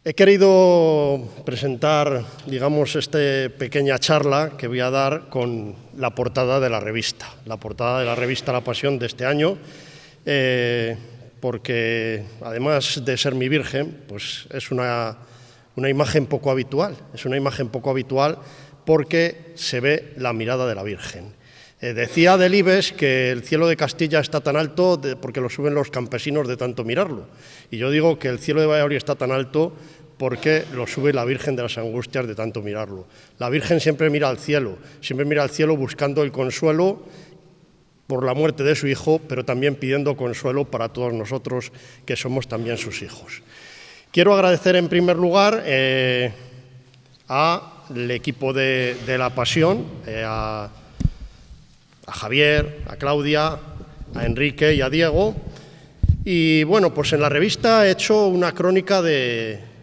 He querido presentar, digamos, esta pequeña charla que voy a dar con la portada de la revista La Pasión de este año, porque además de ser mi Virgen, pues es una imagen poco habitual, porque se ve la mirada de la Virgen. Decía Delibes que el cielo de Castilla está tan alto porque lo suben los campesinos de tanto mirarlo. Y yo digo que el cielo de Valladolid está tan alto porque lo sube la Virgen de las Angustias de tanto mirarlo. La Virgen siempre mira al cielo buscando el consuelo por la muerte de su hijo, pero también pidiendo consuelo para todos nosotros que somos también sus hijos. Quiero agradecer en primer lugar al equipo de La Pasión, a Javier, a Claudia, a Enrique y a Diego. Y bueno, pues en la revista he hecho una crónica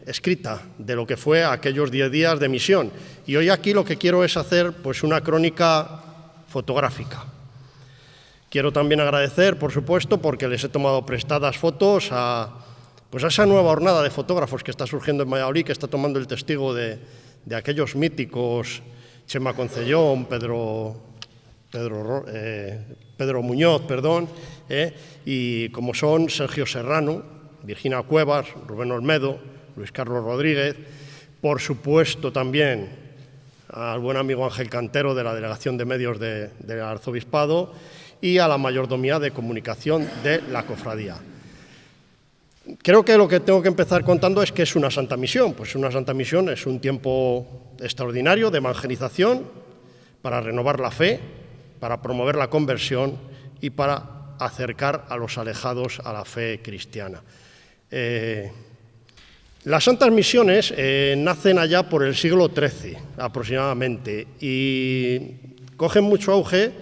escrita de lo que fue aquellos 10 días de misión. Y hoy aquí lo que quiero es hacer pues una crónica fotográfica. Quiero también agradecer, por supuesto, porque les he tomado prestadas fotos a esa nueva hornada de fotógrafos que está surgiendo en Valladolid, que está tomando el testigo de aquellos míticos Chema Concellón, Pedro Muñoz, y como son Sergio Serrano, Virginia Cuevas, Rubén Olmedo, Luis Carlos Rodríguez, por supuesto también al buen amigo Ángel Cantero de la Delegación de Medios del Arzobispado y a la Mayordomía de Comunicación de la Cofradía. Creo que lo que tengo que empezar contando es que es una Santa Misión. Pues una Santa Misión es un tiempo extraordinario de evangelización para renovar la fe, para promover la conversión y para acercar a los alejados a la fe cristiana. Las Santas Misiones nacen allá por el siglo XIII aproximadamente y cogen mucho auge,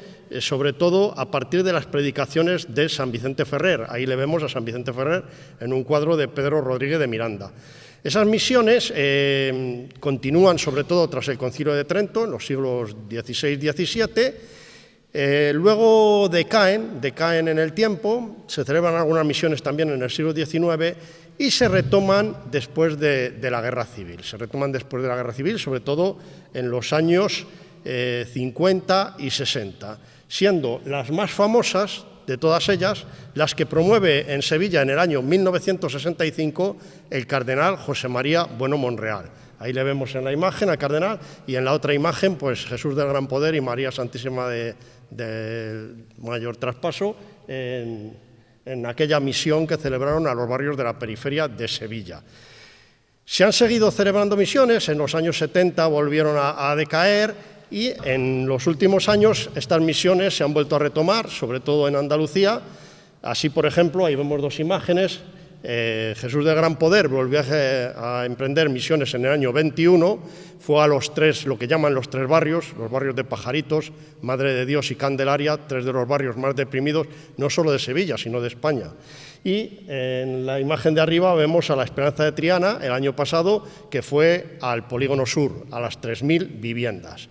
sobre todo a partir de las predicaciones de San Vicente Ferrer. Ahí le vemos a San Vicente Ferrer en un cuadro de Pedro Rodríguez de Miranda. Esas misiones continúan sobre todo tras el Concilio de Trento, en los siglos XVI y XVII. Luego decaen en el tiempo, se celebran algunas misiones también en el siglo XIX y se retoman después de la Guerra Civil. Sobre todo en los años 50 y 60, siendo las más famosas de todas ellas las que promueve en Sevilla en el año 1965 el cardenal José María Bueno Monreal. Ahí le vemos en la imagen al cardenal y en la otra imagen pues Jesús del Gran Poder y María Santísima del Mayor Traspaso en aquella misión que celebraron a los barrios de la periferia de Sevilla. Se han seguido celebrando misiones, en los años 70 volvieron a decaer y en los últimos años estas misiones se han vuelto a retomar, sobre todo en Andalucía. Así, por ejemplo, ahí vemos dos imágenes. Jesús del Gran Poder volvió a emprender misiones en el año 21, fue a lo que llaman los tres barrios, los barrios de Pajaritos, Madre de Dios y Candelaria, tres de los barrios más deprimidos, no solo de Sevilla, sino de España. Y en la imagen de arriba vemos a la Esperanza de Triana, el año pasado, que fue al Polígono Sur, a las 3.000 viviendas.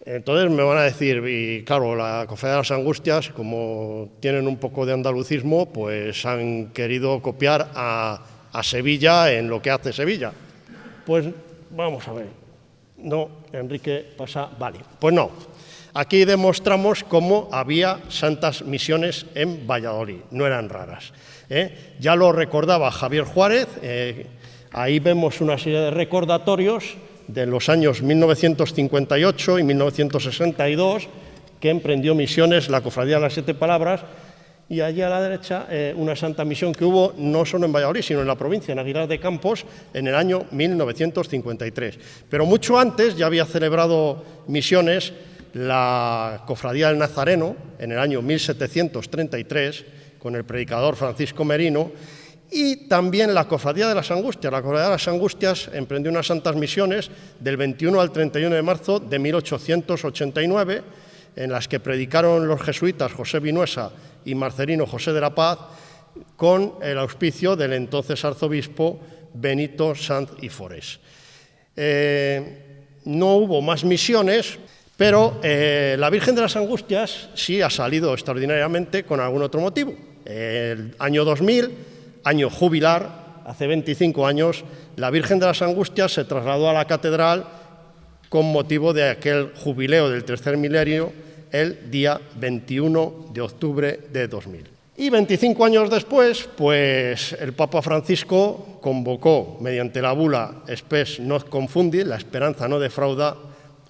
Entonces me van a decir, y claro, la Cofradía de las Angustias, como tienen un poco de andalucismo, pues han querido copiar a Sevilla en lo que hace Sevilla. Pues vamos a ver. No, Enrique pasa, vale. Pues no. Aquí demostramos cómo había santas misiones en Valladolid, no eran raras. Ya lo recordaba Javier Juárez, ahí vemos una serie de recordatorios de los años 1958 y 1962, que emprendió misiones la Cofradía de las Siete Palabras, y allí a la derecha una santa misión que hubo no solo en Valladolid, sino en la provincia, en Aguilar de Campos, en el año 1953. Pero mucho antes ya había celebrado misiones la Cofradía del Nazareno, en el año 1733, con el predicador Francisco Merino, y también la Cofradía de las Angustias. La Cofradía de las Angustias emprendió unas santas misiones del 21 al 31 de marzo de 1889, en las que predicaron los jesuitas José Vinuesa y Marcelino José de la Paz, con el auspicio del entonces arzobispo Benito Sanz y Forés. No hubo más misiones, pero la Virgen de las Angustias sí ha salido extraordinariamente con algún otro motivo. El año 2000, año jubilar, hace 25 años, la Virgen de las Angustias se trasladó a la catedral con motivo de aquel jubileo del tercer milenio el día 21 de octubre de 2000. Y 25 años después, pues el Papa Francisco convocó, mediante la bula Spes non confundi, la esperanza no defrauda,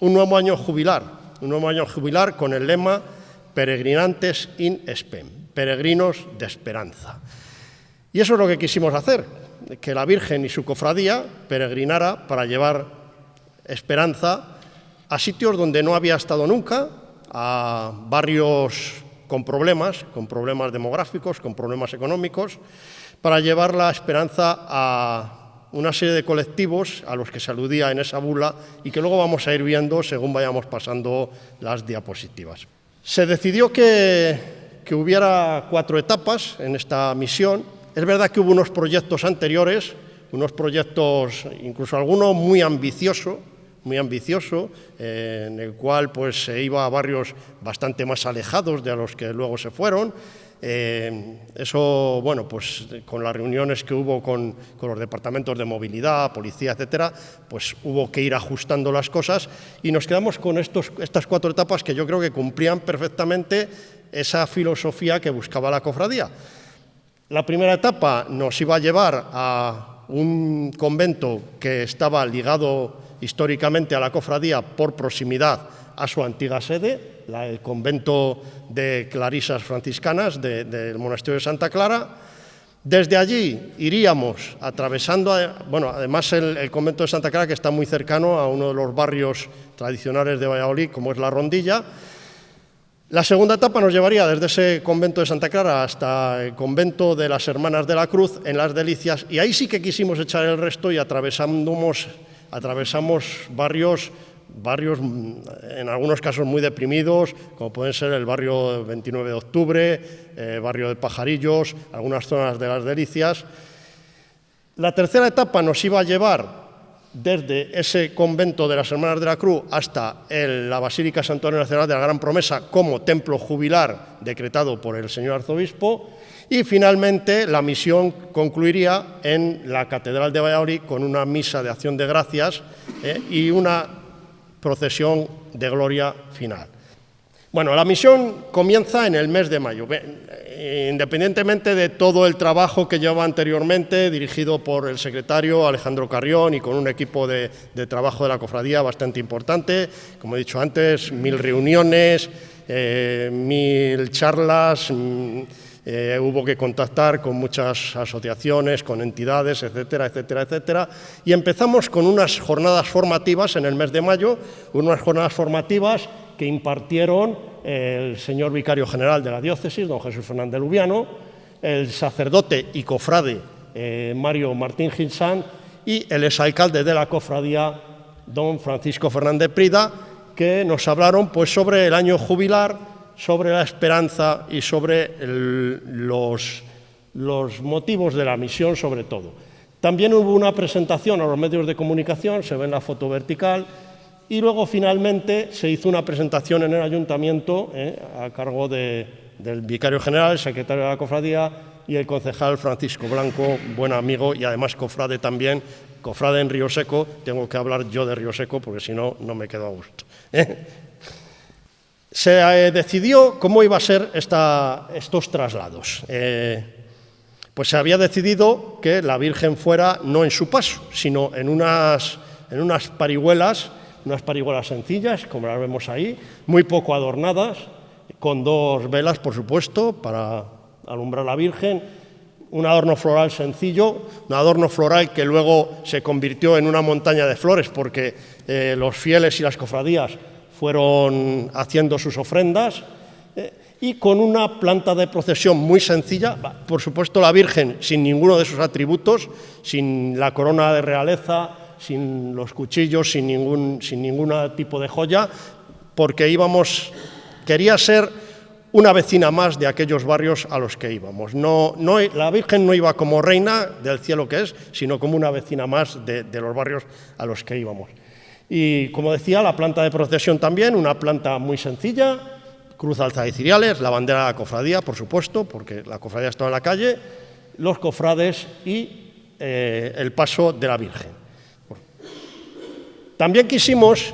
un nuevo año jubilar con el lema Peregrinantes in spem, peregrinos de esperanza. Y eso es lo que quisimos hacer, que la Virgen y su cofradía peregrinara para llevar esperanza a sitios donde no había estado nunca, a barrios con problemas demográficos, con problemas económicos, para llevar la esperanza a una serie de colectivos a los que se aludía en esa bula y que luego vamos a ir viendo según vayamos pasando las diapositivas. Se decidió que hubiera 4 etapas en esta misión. Es verdad que hubo unos proyectos anteriores, unos proyectos, incluso alguno muy ambicioso, en el cual pues se iba a barrios bastante más alejados de a los que luego se fueron. Eso, bueno, pues con las reuniones que hubo con los departamentos de movilidad, policía, etcétera, pues hubo que ir ajustando las cosas y nos quedamos con estas 4 etapas que yo creo que cumplían perfectamente esa filosofía que buscaba la cofradía. La primera etapa nos iba a llevar a un convento que estaba ligado históricamente a la cofradía por proximidad a su antigua sede, el convento de clarisas franciscanas del monasterio de Santa Clara. Desde allí iríamos atravesando, bueno, además el convento de Santa Clara, que está muy cercano a uno de los barrios tradicionales de Valladolid, como es La Rondilla. La segunda etapa nos llevaría desde ese convento de Santa Clara hasta el convento de las Hermanas de la Cruz, en Las Delicias, y ahí sí que quisimos echar el resto y atravesamos barrios en algunos casos muy deprimidos, como pueden ser el barrio 29 de octubre, barrio de Pajarillos, algunas zonas de Las Delicias. La tercera etapa nos iba a llevar desde ese convento de las Hermanas de la Cruz hasta la Basílica Santo Antonio Nacional de la Gran Promesa como templo jubilar decretado por el señor arzobispo. Y finalmente la misión concluiría en la Catedral de Valladolid con una misa de acción de gracias y una procesión de gloria final. Bueno, la misión comienza en el mes de mayo, independientemente de todo el trabajo que llevaba anteriormente, dirigido por el secretario Alejandro Carrión y con un equipo de trabajo de la cofradía bastante importante, como he dicho antes, 1000 reuniones, 1000 charlas. Hubo que contactar con muchas asociaciones, con entidades, etcétera, etcétera, etcétera. Y empezamos con unas jornadas formativas en el mes de mayo, unas jornadas formativas que impartieron el señor vicario general de la diócesis, don Jesús Fernández Lubiano, el sacerdote y cofrade Mario Martín Gilsán y el exalcalde de la cofradía, don Francisco Fernández Prida, que nos hablaron pues sobre el año jubilar, sobre la esperanza y sobre los motivos de la misión, sobre todo. También hubo una presentación a los medios de comunicación, se ve en la foto vertical, y luego finalmente se hizo una presentación en el ayuntamiento a cargo del vicario general, el secretario de la cofradía y el concejal Francisco Blanco, buen amigo y además cofrade también, cofrade en Río Seco. Tengo que hablar yo de Río Seco porque si no, no me quedo a gusto. Se decidió cómo iba a ser estos traslados. Pues se había decidido que la Virgen fuera no en su paso, sino en unas parihuelas, sencillas, como las vemos ahí, muy poco adornadas, con 2 velas, por supuesto, para alumbrar a la Virgen, un adorno floral sencillo, un adorno floral que luego se convirtió en una montaña de flores, porque los fieles y las cofradías fueron haciendo sus ofrendas, y con una planta de procesión muy sencilla, por supuesto la Virgen sin ninguno de sus atributos, sin la corona de realeza, sin los cuchillos, sin ningún tipo de joya, porque quería ser una vecina más de aquellos barrios a los que íbamos. La Virgen no iba como reina del cielo que es, sino como una vecina más de los barrios a los que íbamos. Y, como decía, la planta de procesión también, una planta muy sencilla, cruz alzada y ciriales, la bandera de la cofradía, por supuesto, porque la cofradía estaba en la calle, los cofrades y el paso de la Virgen. También quisimos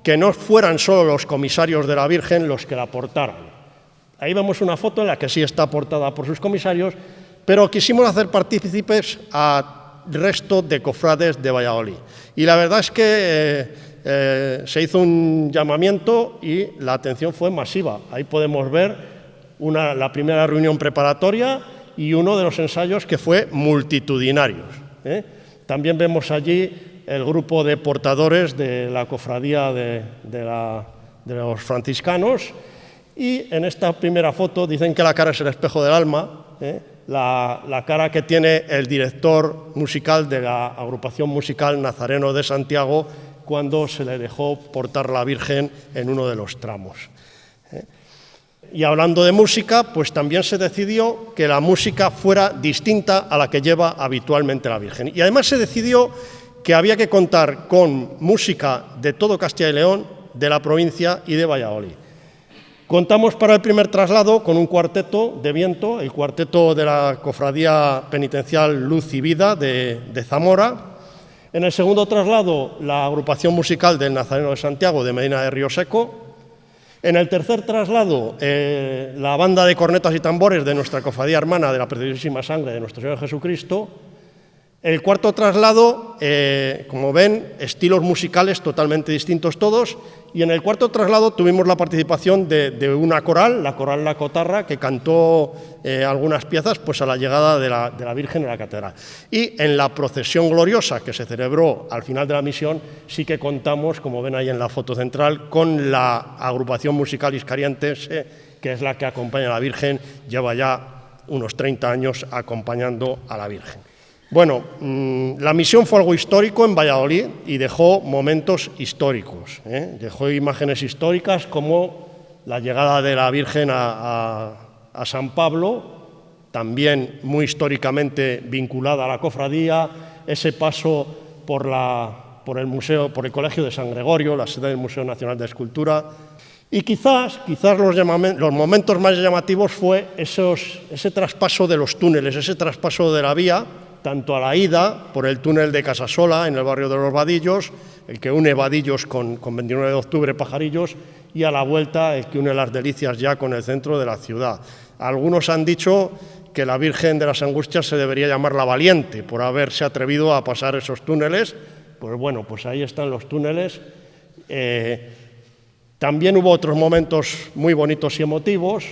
que no fueran solo los comisarios de la Virgen los que la portaran. Ahí vemos una foto en la que sí está portada por sus comisarios, pero quisimos hacer partícipes al resto de cofrades de Valladolid. Y la verdad es que se hizo un llamamiento y la atención fue masiva. Ahí podemos ver la primera reunión preparatoria y uno de los ensayos que fue multitudinario. También vemos allí el grupo de portadores de la cofradía de los franciscanos, y en esta primera foto dicen que la cara es el espejo del alma, la cara que tiene el director musical de la agrupación musical Nazareno de Santiago cuando se le dejó portar la Virgen en uno de los tramos. Y hablando de música, pues también se decidió que la música fuera distinta a la que lleva habitualmente la Virgen. Y además se decidió que había que contar con música de todo Castilla y León, de la provincia y de Valladolid. Contamos para el primer traslado con un cuarteto de viento, el cuarteto de la Cofradía Penitencial Luz y Vida de Zamora. En el segundo traslado, la agrupación musical del Nazareno de Santiago de Medina de Río Seco. En el tercer traslado, la banda de cornetas y tambores de nuestra cofradía hermana de la Preciosísima Sangre de nuestro Señor Jesucristo. El cuarto traslado, como ven, estilos musicales totalmente distintos todos, y en el cuarto traslado tuvimos la participación de una coral, la Coral La Cotarra, que cantó algunas piezas pues, a la llegada de la Virgen en la catedral. Y en la procesión gloriosa que se celebró al final de la misión, sí que contamos, como ven ahí en la foto central, con la agrupación musical iscariense, que es la que acompaña a la Virgen, lleva ya unos 30 años acompañando a la Virgen. Bueno, la misión fue algo histórico en Valladolid y dejó momentos históricos, dejó imágenes históricas como la llegada de la Virgen a San Pablo, también muy históricamente vinculada a la cofradía, ese paso por el museo, por el Colegio de San Gregorio, la sede del Museo Nacional de Escultura. Y quizás los momentos más llamativos fue ese traspaso de los túneles, ese traspaso de la vía, tanto a la ida, por el túnel de Casasola, en el barrio de los Vadillos, el que une Vadillos con 29 de octubre, Pajarillos, y a la vuelta, el que une Las Delicias ya con el centro de la ciudad. Algunos han dicho que la Virgen de las Angustias se debería llamar la Valiente, por haberse atrevido a pasar esos túneles. Pues bueno, pues ahí están los túneles. También hubo otros momentos muy bonitos y emotivos,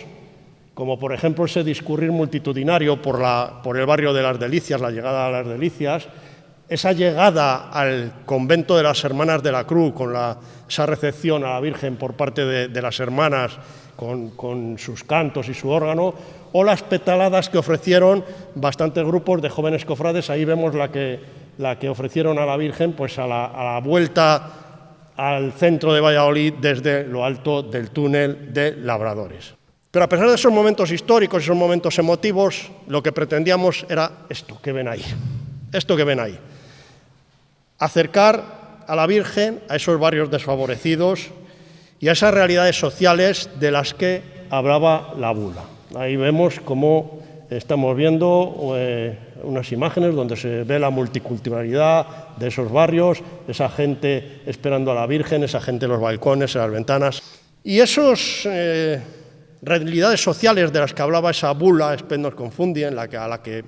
como por ejemplo ese discurrir multitudinario por el barrio de Las Delicias, la llegada a Las Delicias, esa llegada al convento de las Hermanas de la Cruz, con esa recepción a la Virgen por parte de las hermanas, con sus cantos y su órgano, o las petaladas que ofrecieron bastantes grupos de jóvenes cofrades. Ahí vemos la que ofrecieron a la Virgen pues a la vuelta al centro de Valladolid desde lo alto del túnel de Labradores. Pero a pesar de esos momentos históricos, esos momentos emotivos, lo que pretendíamos era esto que ven ahí, acercar a la Virgen a esos barrios desfavorecidos y a esas realidades sociales de las que hablaba la bula. Ahí vemos cómo estamos viendo unas imágenes donde se ve la multiculturalidad de esos barrios, esa gente esperando a la Virgen, esa gente en los balcones, en las ventanas. Y esas realidades sociales de las que hablaba esa bula, Spes nos confundi, a la que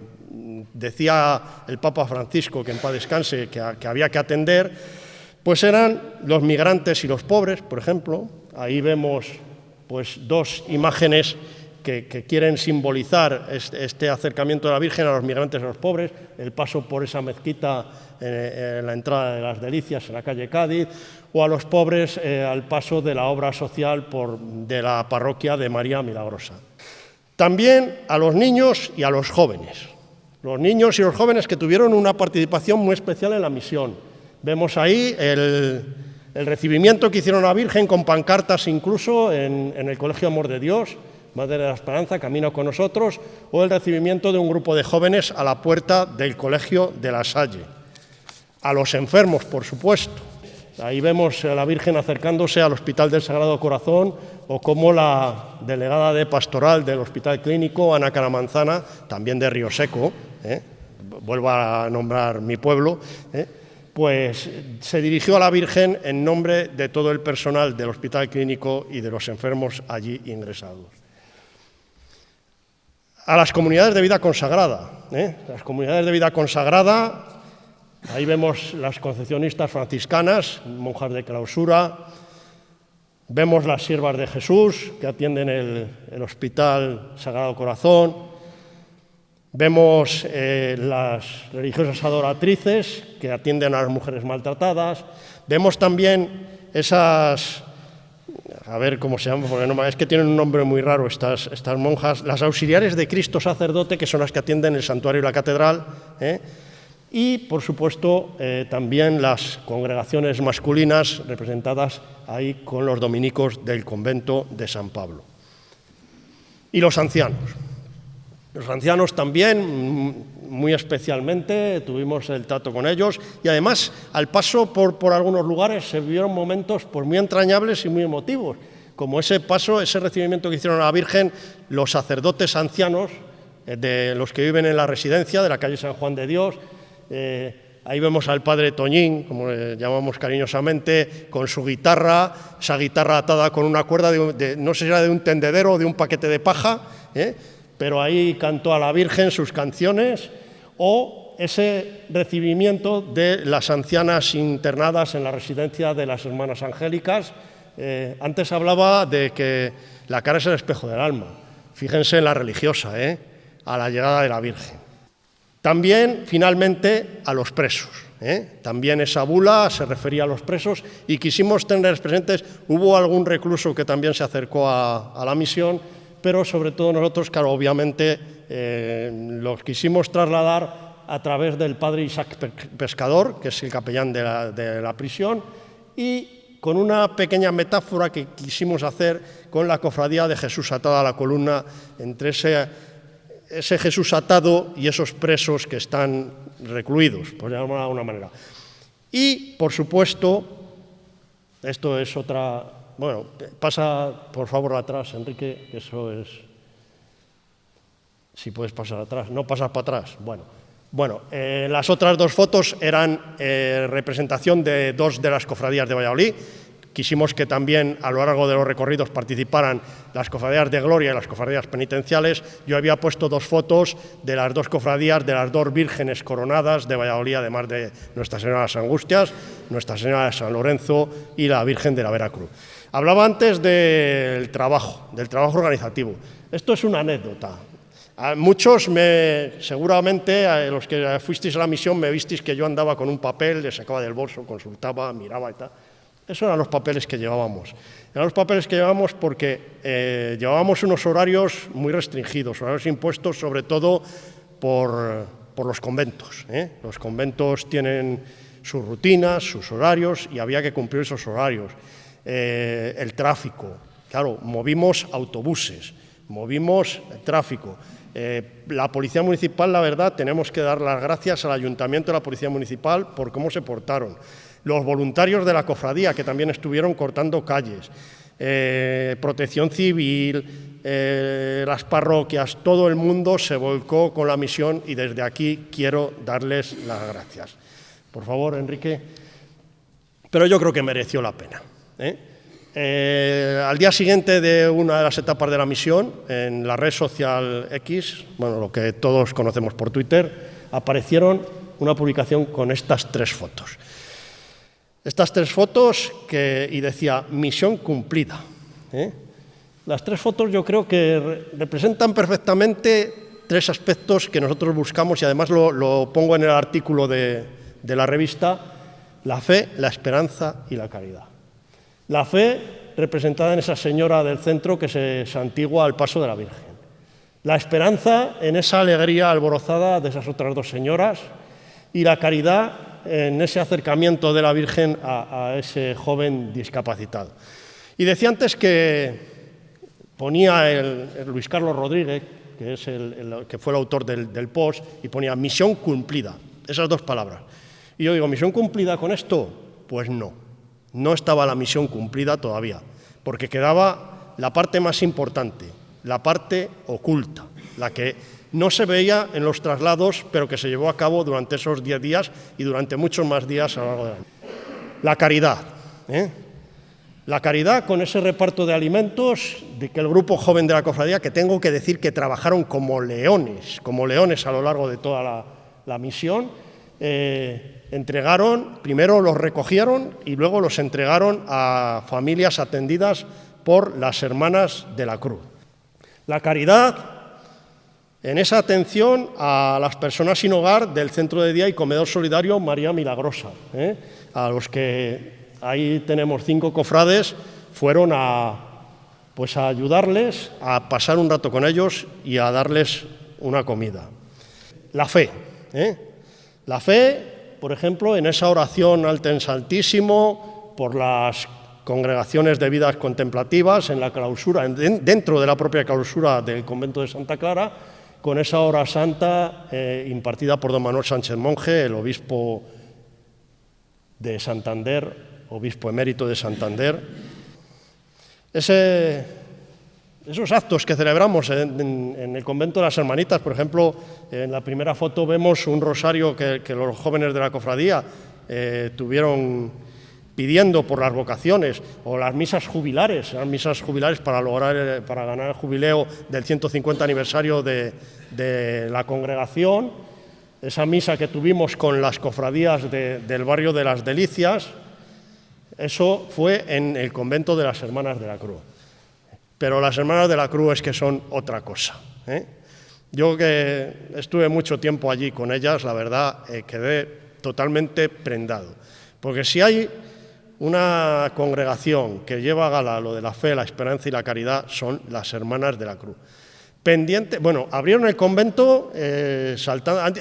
decía el Papa Francisco, que en paz descanse, que había que atender, pues eran los migrantes y los pobres, por ejemplo. Ahí vemos pues, dos imágenes que quieren simbolizar este acercamiento de la Virgen a los migrantes y a los pobres, el paso por esa mezquita en la entrada de Las Delicias, en la calle Cádiz, o a los pobres al paso de la obra social de la parroquia de María Milagrosa. También a los niños y a los jóvenes. Los niños y los jóvenes que tuvieron una participación muy especial en la misión. Vemos ahí el recibimiento que hicieron a la Virgen con pancartas incluso en el Colegio Amor de Dios, Madre de la Esperanza, Camino con nosotros, o el recibimiento de un grupo de jóvenes a la puerta del Colegio de la Salle. A los enfermos, por supuesto. Ahí vemos a la Virgen acercándose al Hospital del Sagrado Corazón, o como la delegada de pastoral del Hospital Clínico, Ana Caramanzana, también de Río Seco, vuelvo a nombrar mi pueblo, pues se dirigió a la Virgen en nombre de todo el personal del Hospital Clínico y de los enfermos allí ingresados. A las comunidades de vida consagrada. Las comunidades de vida consagrada, ahí vemos las concepcionistas franciscanas, monjas de clausura, vemos las siervas de Jesús que atienden el Hospital Sagrado Corazón, vemos las religiosas adoratrices que atienden a las mujeres maltratadas, vemos también esas, a ver cómo se llama, porque no, es que tienen un nombre muy raro estas monjas, las auxiliares de Cristo sacerdote, que son las que atienden el santuario y la catedral, y, por supuesto, también las congregaciones masculinas representadas ahí con los dominicos del convento de San Pablo. Y los ancianos. Los ancianos también, muy especialmente, tuvimos el trato con ellos y, además, al paso por algunos lugares se vivieron momentos pues, muy entrañables y muy emotivos, como ese paso, ese recibimiento que hicieron a la Virgen los sacerdotes ancianos de los que viven en la residencia de la calle San Juan de Dios. Ahí vemos al padre Toñín, como le llamamos cariñosamente, con su guitarra, esa guitarra atada con una cuerda, no sé si era de un tendedero o de un paquete de paja, pero ahí cantó a la Virgen sus canciones, o ese recibimiento de las ancianas internadas en la residencia de las Hermanas Angélicas. Antes hablaba de que la cara es el espejo del alma. Fíjense en la religiosa, a la llegada de la Virgen. También, finalmente, a los presos. También esa bula se refería a los presos y quisimos tener presentes, hubo algún recluso que también se acercó a la misión, pero sobre todo nosotros, claro, obviamente, los quisimos trasladar a través del padre Isaac Pescador, que es el capellán de la prisión, y con una pequeña metáfora que quisimos hacer con la cofradía de Jesús atado a la columna, entre ese Jesús atado y esos presos que están recluidos, por llamarlo de alguna manera. Y, por supuesto, esto es otra... Bueno, pasa, por favor, atrás, Enrique, que eso es... Si puedes pasar atrás. No pasas para atrás. Bueno, las otras dos fotos eran representación de dos de las cofradías de Valladolid. Quisimos que también a lo largo de los recorridos participaran las cofradías de Gloria y las cofradías penitenciales. Yo había puesto dos fotos de las dos cofradías, de las dos vírgenes coronadas de Valladolid, además de Nuestra Señora de las Angustias, Nuestra Señora de San Lorenzo y la Virgen de la Veracruz. Hablaba antes del trabajo organizativo. Esto es una anécdota. A muchos, seguramente, los que fuisteis a la misión, me visteis que yo andaba con un papel, le sacaba del bolso, consultaba, miraba y tal. Esos eran los papeles que llevábamos. Eran los papeles que llevábamos porque llevábamos unos horarios muy restringidos, horarios impuestos sobre todo por los conventos. Los conventos tienen sus rutinas, sus horarios y había que cumplir esos horarios. El tráfico, claro, movimos autobuses, movimos el tráfico. La Policía Municipal, la verdad, tenemos que dar las gracias al Ayuntamiento y a la Policía Municipal por cómo se portaron. Los voluntarios de la cofradía, que también estuvieron cortando calles, Protección Civil, las parroquias, todo el mundo se volcó con la misión y desde aquí quiero darles las gracias. Por favor, Enrique. Pero yo creo que mereció la pena. Al día siguiente de una de las etapas de la misión, en la red social X, bueno, lo que todos conocemos por Twitter, aparecieron una publicación con estas tres fotos. Estas tres fotos y decía, misión cumplida. Las tres fotos yo creo que representan perfectamente tres aspectos que nosotros buscamos y además lo pongo en el artículo de la revista, la fe, la esperanza y la caridad. La fe representada en esa señora del centro que se santigua al paso de la Virgen. La esperanza en esa alegría alborozada de esas otras dos señoras y la caridad en ese acercamiento de la Virgen a ese joven discapacitado. Y decía antes que ponía el Luis Carlos Rodríguez, que es que fue el autor del post, y ponía misión cumplida, esas dos palabras. Y yo digo, ¿misión cumplida con esto? Pues no estaba la misión cumplida todavía, porque quedaba la parte más importante, la parte oculta, la que no se veía en los traslados, pero que se llevó a cabo durante esos 10 días y durante muchos más días a lo largo del año. La caridad, La caridad con ese reparto de alimentos, de que el grupo joven de la cofradía, que tengo que decir que trabajaron como leones a lo largo de toda la misión, entregaron, primero los recogieron y luego los entregaron a familias atendidas por las Hermanas de la Cruz. La caridad en esa atención a las personas sin hogar del Centro de Día y Comedor Solidario María Milagrosa, a los que ahí tenemos 5 cofrades, fueron a ayudarles, a pasar un rato con ellos y a darles una comida. La fe, La fe, por ejemplo, en esa oración al Santísimo, por las congregaciones de vidas contemplativas, en la clausura, dentro de la propia clausura del convento de Santa Clara, con esa hora santa impartida por don Manuel Sánchez Monje, el obispo de Santander, obispo emérito de Santander. Esos actos que celebramos en el convento de las Hermanitas, por ejemplo, en la primera foto vemos un rosario que los jóvenes de la cofradía tuvieron pidiendo por las vocaciones, o las misas jubilares para ganar el jubileo del 150 aniversario de la congregación, esa misa que tuvimos con las cofradías del barrio de las Delicias. Eso fue en el convento de las Hermanas de la Cruz. Pero las Hermanas de la Cruz es que son otra cosa. Yo que estuve mucho tiempo allí con ellas, la verdad, quedé totalmente prendado. Porque si hay una congregación que lleva a gala lo de la fe, la esperanza y la caridad, son las Hermanas de la Cruz. Abrieron el convento, he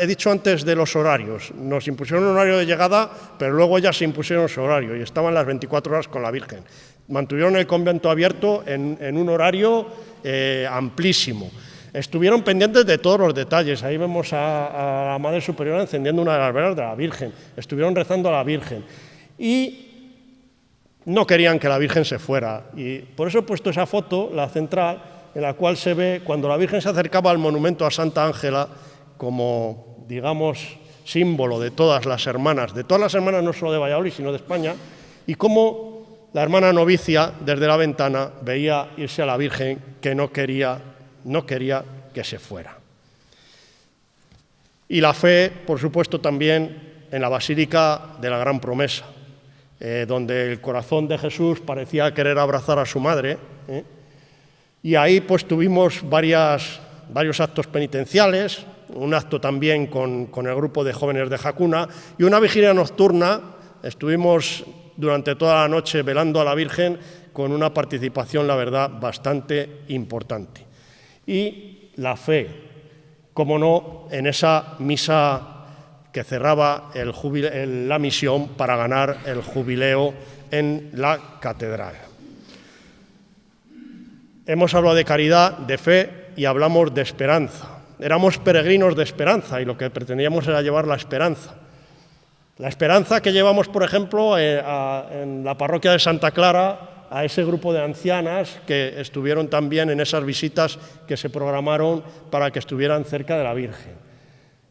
dicho antes de los horarios, nos impusieron un horario de llegada, pero luego ya se impusieron su horario y estaban las 24 horas con la Virgen. Mantuvieron el convento abierto en un horario amplísimo. Estuvieron pendientes de todos los detalles, ahí vemos a la Madre Superiora encendiendo una de las velas de la Virgen, estuvieron rezando a la Virgen y no querían que la Virgen se fuera. Y por eso he puesto esa foto, la central, en la cual se ve cuando la Virgen se acercaba al monumento a Santa Ángela como, digamos, símbolo de todas las hermanas no solo de Valladolid, sino de España, y cómo la hermana novicia desde la ventana veía irse a la Virgen que no quería que se fuera. Y la fe, por supuesto, también en la Basílica de la Gran Promesa, donde el corazón de Jesús parecía querer abrazar a su madre, y ahí pues tuvimos varios actos penitenciales, un acto también con el grupo de jóvenes de Jacuna y una vigilia nocturna. Estuvimos durante toda la noche velando a la Virgen con una participación, la verdad, bastante importante. Y la fe, como no, en esa misa que cerraba la misión para ganar el jubileo en la catedral. Hemos hablado de caridad, de fe y hablamos de esperanza. Éramos peregrinos de esperanza y lo que pretendíamos era llevar la esperanza. La esperanza que llevamos, por ejemplo, en la parroquia de Santa Clara, a ese grupo de ancianas que estuvieron también en esas visitas que se programaron para que estuvieran cerca de la Virgen.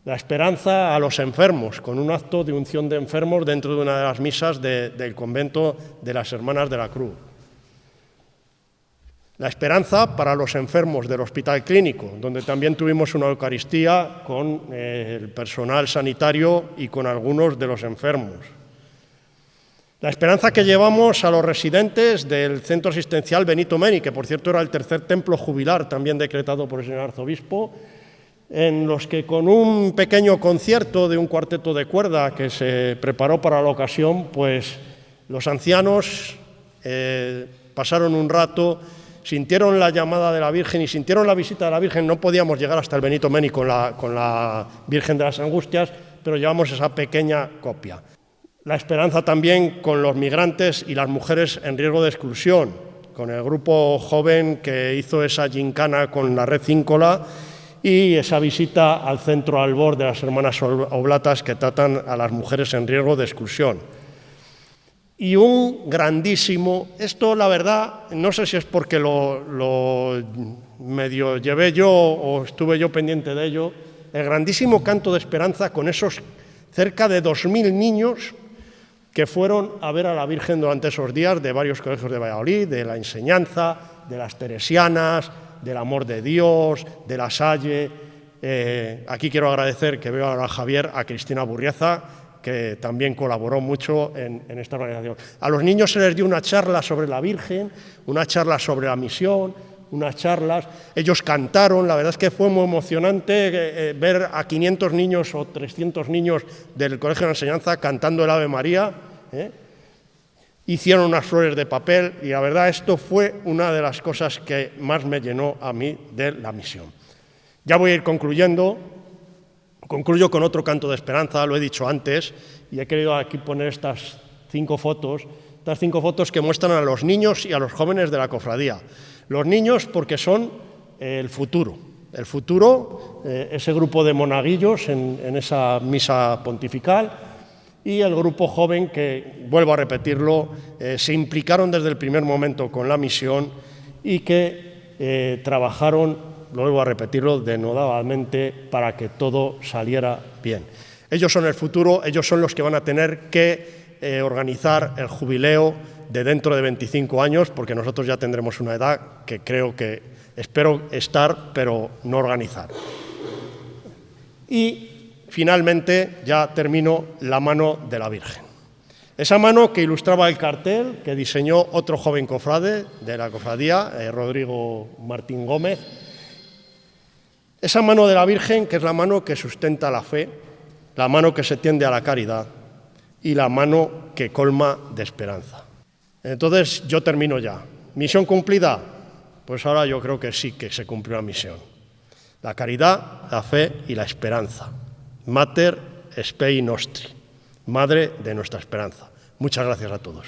La esperanza a los enfermos, con un acto de unción de enfermos dentro de una de las misas del convento de las Hermanas de la Cruz. La esperanza para los enfermos del Hospital Clínico, donde también tuvimos una Eucaristía con el personal sanitario y con algunos de los enfermos. La esperanza que llevamos a los residentes del Centro Asistencial Benito Meni, que por cierto era el tercer templo jubilar también decretado por el señor arzobispo, en los que con un pequeño concierto de un cuarteto de cuerda que se preparó para la ocasión, pues los ancianos pasaron un rato, sintieron la llamada de la Virgen y sintieron la visita de la Virgen. No podíamos llegar hasta el Benito Meni con la Virgen de las Angustias, pero llevamos esa pequeña copia. La esperanza también con los migrantes y las mujeres en riesgo de exclusión, con el grupo joven que hizo esa gincana con la Red Cíncola y esa visita al centro Albor de las Hermanas Oblatas que tratan a las mujeres en riesgo de exclusión. y un grandísimo, esto la verdad, no sé si es porque lo medio llevé yo o estuve yo pendiente de ello, el grandísimo canto de esperanza con esos cerca de 2.000 niños que fueron a ver a la Virgen durante esos días de varios colegios de Valladolid, de la Enseñanza, de las Teresianas, del Amor de Dios, de la Salle. Aquí quiero agradecer, que veo ahora a Javier, a Cristina Burriaza, que también colaboró mucho en esta organización. A los niños se les dio una charla sobre la Virgen, una charla sobre la misión, unas charlas. Ellos cantaron, la verdad es que fue muy emocionante ver a 500 niños o 300 niños del Colegio de la Enseñanza cantando el Ave María. Hicieron unas flores de papel y la verdad esto fue una de las cosas que más me llenó a mí de la misión. Ya voy a ir concluyendo. Concluyo con otro canto de esperanza, lo he dicho antes, y he querido aquí poner estas 5 fotos que muestran a los niños y a los jóvenes de la cofradía. Los niños porque son el futuro, ese grupo de monaguillos en esa misa pontifical, y el grupo joven que, vuelvo a repetirlo, se implicaron desde el primer momento con la misión y que trabajaron, vuelvo a repetirlo, denodadamente para que todo saliera bien. Ellos son el futuro, ellos son los que van a tener que organizar el jubileo de dentro de 25 años, porque nosotros ya tendremos una edad que espero estar, pero no organizar. Y finalmente, ya termino, la mano de la Virgen. Esa mano que ilustraba el cartel, que diseñó otro joven cofrade de la cofradía, Rodrigo Martín Gómez. Esa mano de la Virgen, que es la mano que sustenta la fe, la mano que se tiende a la caridad y la mano que colma de esperanza. Entonces, yo termino ya. ¿Misión cumplida? Pues ahora yo creo que sí que se cumplió la misión. La caridad, la fe y la esperanza. Mater Spei Nostri, madre de nuestra esperanza. Muchas gracias a todos.